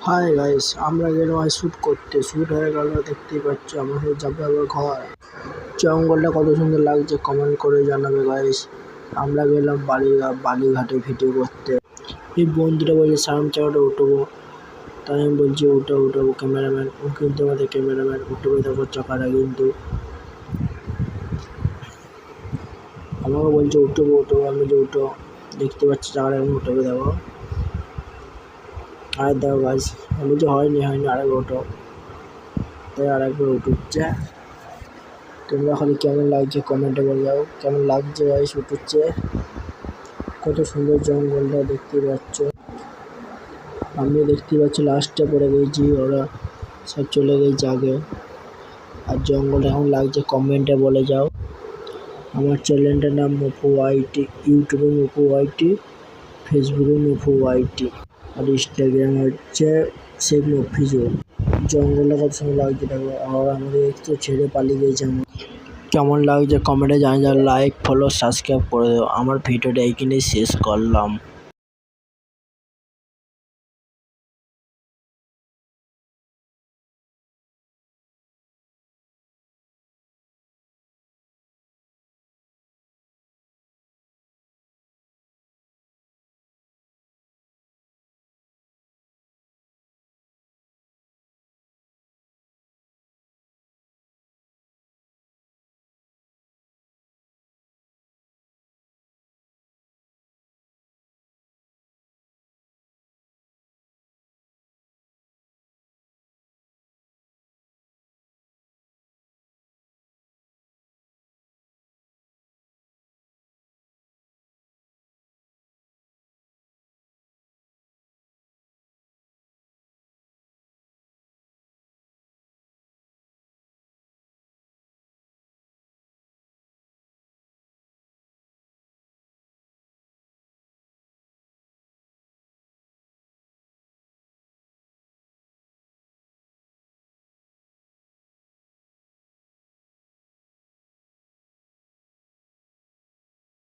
Hi guys, আমরা গেলাম shoot করতে। শ্যুট হয়ে গেল, দেখতেই পাচ্ছ আমাদের যাবে আবার ঘর। জঙ্গলটা কত সুন্দর লাগছে কমেন্ট করে জানাবে গাইস। আমরা গেলাম বালিঘাটে ভিডিও করতে। এই বন্ধুটা বলছে সামনে চাকাটা উঠবো, তাই আমি বলছি উঠাবো ক্যামেরাম্যান। ও কিন্তু আমাদের ক্যামেরাম্যান, উঠবে তারপর চাকাটা কিন্তু আমাকে বলছে উঠবো। আমি যে উঠো, দেখতে পাচ্ছি চাকাটা এখন উঠবে। দেখো আর দেখো গাইস, আমি যে হয়নি আরেকবার ওঠো, তাই আরেকবার উঠুচ্ছে। তোমরা খালি কেমন লাগছে কমেন্টে বলে যাও, কেমন লাগছে গাইস উঠুচ্ছে। কত সুন্দর জঙ্গলটা দেখতে পাচ্ছ। আমি দেখতে পাচ্ছি লাস্টে পড়ে গেছি, ওরা সব চলে গেছে আগে। আর জঙ্গলটা এখন লাগছে কমেন্টে বলে যাও। আমার চ্যানেলটার নাম মফু ওয়াইটি, ইউটিউবে মফু ওয়াইটি, ফেসবুকে মফু ওয়াইটি, আর ইনস্টাগ্রাম হচ্ছে শেখ মফিজুল। জঙ্গলটা কত সুন্দর লাগছে দেখো। আর আমাদের একটু ছেড়ে পালিয়ে গেছে। কেমন লাগছে কমেন্টে জানিয়ে, লাইক ফলো সাবস্ক্রাইব করে দেবো। আমার ভিডিওটা এইখানেই শেষ করলাম।